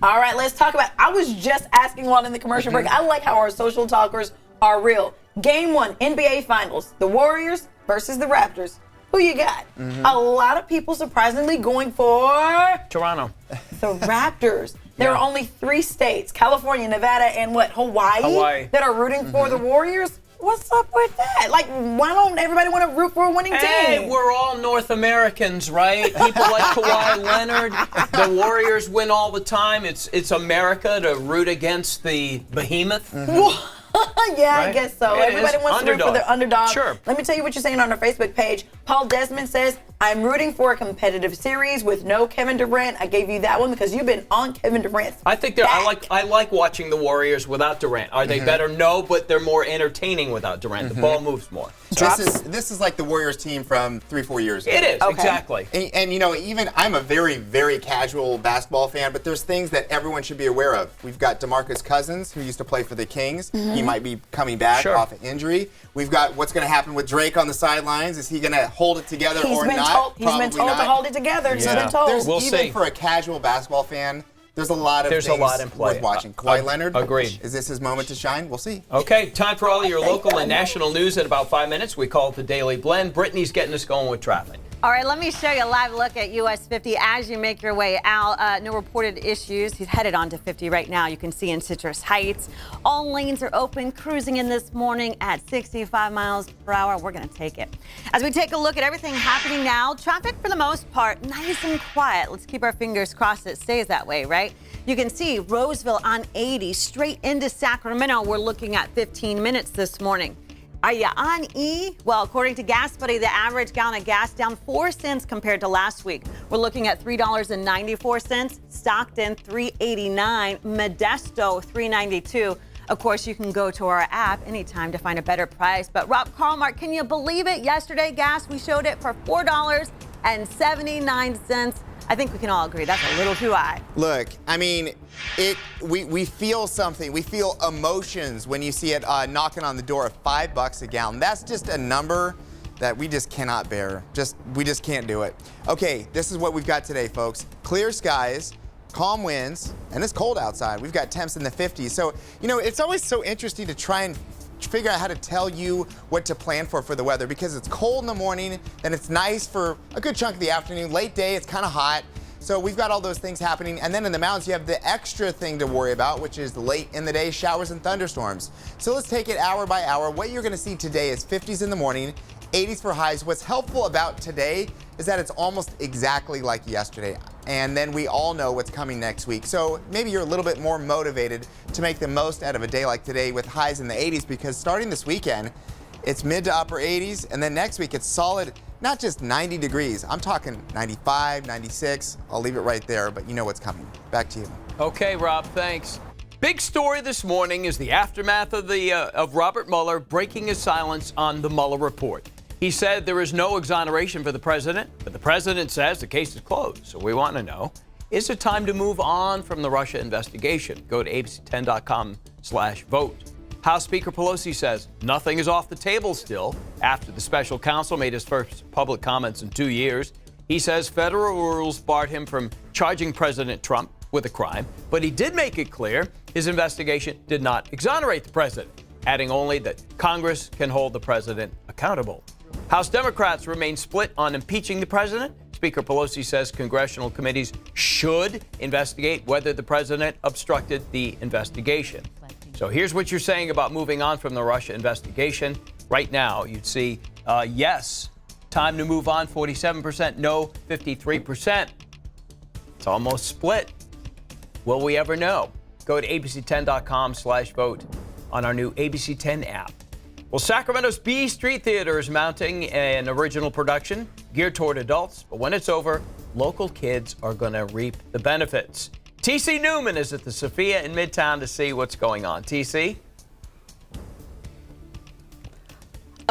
All right, let's talk about, I was just asking one in the commercial break. I like how our social talkers are real. Game 1, NBA Finals, the Warriors versus the Raptors. Who you got? A lot of people surprisingly going for Toronto. The Raptors. There are only 3 states, California, Nevada, and Hawaii, that are rooting for the Warriors. What's up with that? Like, why don't everybody want to root for a winning team? Hey, we're all North Americans, right? People like Kawhi Leonard. The Warriors win all the time. It's America to root against the behemoth. Yeah, right? I guess so. Everybody wants to root for their underdog. Sure. Let me tell you what you're saying on our Facebook page. Paul Desmond says, I'm rooting for a competitive series with no Kevin Durant. I gave you that one because you've been on Kevin Durant's I think I like watching the Warriors without Durant. Are they better? No, but they're more entertaining without Durant. The ball moves more. This is like the Warriors team from 3-4 years ago. It is, exactly. And you know, even I'm a very, very casual basketball fan, but there's things that everyone should be aware of. We've got DeMarcus Cousins, who used to play for the Kings. He might be coming back off an injury. We've got what's going to happen with Drake on the sidelines. Is he going to hold it together or not? He's been told to hold it together. He's been told. We'll see. For a casual basketball fan, there's a lot of things in play. worth watching. Kawhi Leonard, agreed. Is this his moment to shine? We'll see. Okay, time for all of your local and national news in about 5 minutes. We call it the Daily Blend. Brittany's getting us going with traffic. All right, let me show you a live look at US 50 as you make your way out. No reported issues. He's headed on to 50 right now. You can see in Citrus Heights. All lanes are open, cruising in this morning at 65 miles per hour. We're going to take it. As we take a look at everything happening now, traffic for the most part nice and quiet. Let's keep our fingers crossed it stays that way, right? You can see Roseville on 80 straight into Sacramento. We're looking at 15 minutes this morning. Are you on E? Well, according to Gas Buddy, the average gallon of gas down 4 cents compared to last week. We're looking at $3.94. Stockton, $3.89. Modesto, $3.92. Of course, you can go to our app anytime to find a better price. But Rob Carlmark, can you believe it? Yesterday, gas, we showed it for $4.79. I think we can all agree that's a little too high. Look, I mean, we feel something. We feel emotions when you see it knocking on the door of $5 a gallon. That's just a number that we just cannot bear. We just can't do it. Okay, this is what we've got today, folks. Clear skies, calm winds, and it's cold outside. We've got temps in the 50s. So, you know, it's always so interesting to try and figure out how to tell you what to plan for the weather, because it's cold in the morning, then it's nice for a good chunk of the afternoon. Late day, it's kind of hot. So we've got all those things happening. And then in the mountains, you have the extra thing to worry about, which is late in the day showers and thunderstorms. So let's take it hour by hour. What you're going to see today is 50s in the morning, 80s for highs. What's helpful about today is that it's almost exactly like yesterday. And then we all know what's coming next week. So maybe you're a little bit more motivated to make the most out of a day like today with highs in the 80s, because starting this weekend, it's mid to upper 80s. And then next week, it's solid, not just 90 degrees. I'm talking 95, 96. I'll leave it right there, but you know what's coming. Back to you. Okay, Rob, thanks. Big story this morning is the aftermath of Robert Mueller breaking his silence on the Mueller report. He said there is no exoneration for the president, but the president says the case is closed. So we want to know, is it time to move on from the Russia investigation? Go to abc10.com/vote. House Speaker Pelosi says nothing is off the table still after the special counsel made his first public comments in 2 years. He says federal rules barred him from charging President Trump with a crime, but he did make it clear his investigation did not exonerate the president, adding only that Congress can hold the president accountable. House Democrats remain split on impeaching the president. Speaker Pelosi says congressional committees should investigate whether the president obstructed the investigation. So here's what you're saying about moving on from the Russia investigation. Right now, you'd see yes, time to move on, 47%, no, 53%. It's almost split. Will we ever know? Go to abc10.com/vote on our new ABC 10 app. Well, Sacramento's B Street Theater is mounting an original production geared toward adults, but when it's over, local kids are going to reap the benefits. TC Newman is at the Sophia in Midtown to see what's going on. TC?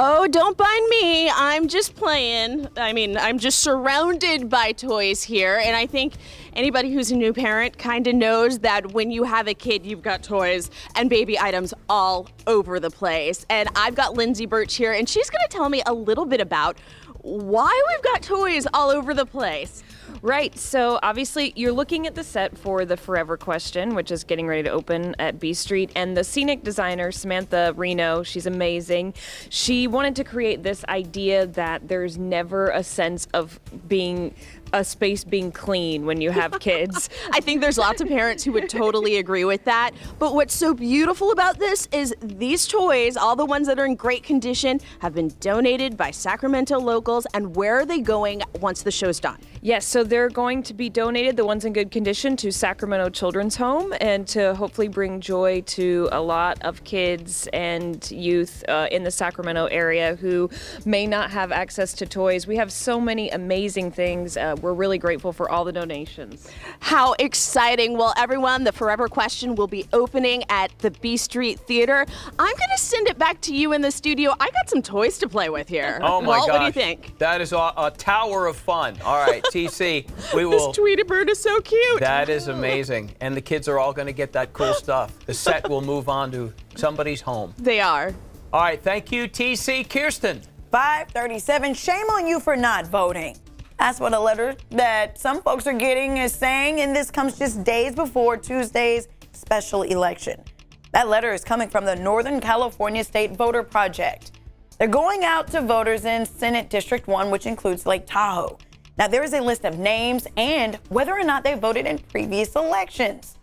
Oh, don't mind me. I'm just playing. I mean, I'm just surrounded by toys here. And I think anybody who's a new parent kind of knows that when you have a kid, you've got toys and baby items all over the place. And I've got Lindsay Birch here, and she's going to tell me a little bit about why we've got toys all over the place. Right. So obviously you're looking at the set for the Forever Question, which is getting ready to open at B Street. And the scenic designer, Samantha Reno, she's amazing. She wanted to create this idea that there's never a sense of being a space being clean when you have kids. I think there's lots of parents who would totally agree with that. But what's so beautiful about this is these toys, all the ones that are in great condition, have been donated by Sacramento locals. And where are they going once the show's done? Yes, so they're going to be donated, the ones in good condition, to Sacramento Children's Home, and to hopefully bring joy to a lot of kids and youth in the Sacramento area who may not have access to toys. We have so many amazing things. We're really grateful for all the donations. How exciting. Well, everyone, the Forever Question will be opening at the B Street Theater. I'm going to send it back to you in the studio. I got some toys to play with here. Oh, my Walt, gosh. what do you think? That is a tower of fun. All right, TC, we will. This Tweety bird is so cute. That is amazing. And the kids are all going to get that cool stuff. The set will move on to somebody's home. They are. All right, thank you, TC. Kirsten. 537, shame on you for not voting. That's what a letter that some folks are getting is saying, and this comes just days before Tuesday's special election. That letter is coming from the Northern California State Voter Project. They're going out to voters in Senate District 1, which includes Lake Tahoe. Now, there is a list of names and whether or not they voted in previous elections.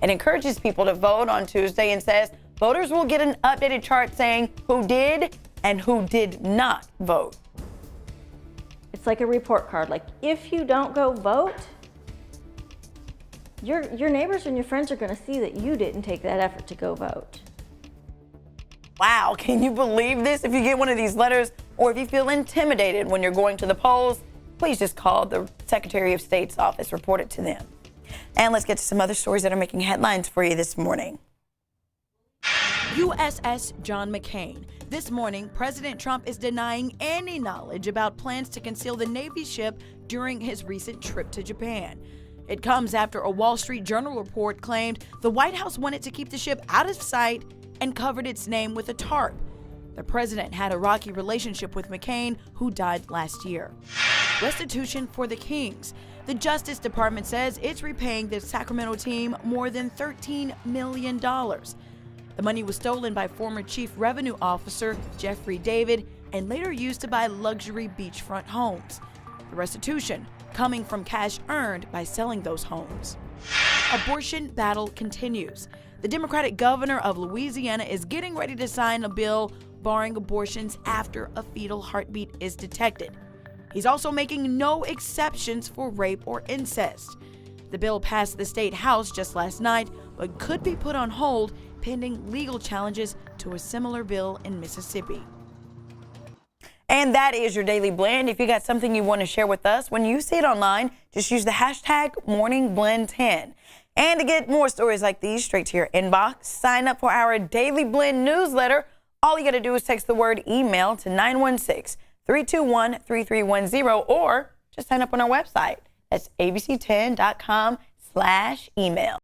It encourages people to vote on Tuesday and says voters will get an updated chart saying who did and who did not vote. It's like a report card. Like, if you don't go vote, your neighbors and your friends are going to see that you didn't take that effort to go vote. Wow, can you believe this? If you get one of these letters or if you feel intimidated when you're going to the polls, please just call the Secretary of State's office, report it to them. And let's get to some other stories that are making headlines for you this morning. USS John McCain. This morning, President Trump is denying any knowledge about plans to conceal the Navy ship during his recent trip to Japan. It comes after a Wall Street Journal report claimed the White House wanted to keep the ship out of sight and covered its name with a tarp. The president had a rocky relationship with McCain, who died last year. Restitution for the Kings. The Justice Department says it's repaying the Sacramento team more than $13 million. The money was stolen by former Chief Revenue Officer Jeffrey David and later used to buy luxury beachfront homes. The restitution coming from cash earned by selling those homes. Abortion battle continues. The Democratic governor of Louisiana is getting ready to sign a bill barring abortions after a fetal heartbeat is detected. He's also making no exceptions for rape or incest. The bill passed the state house just last night, but could be put on hold pending legal challenges to a similar bill in Mississippi. And that is your Daily Blend. If you got something you want to share with us, when you see it online, just use the hashtag MorningBlend10. And to get more stories like these straight to your inbox, sign up for our Daily Blend newsletter. All you got to do is text the word email to 916-321-3310 or just sign up on our website. That's abc10.com/email.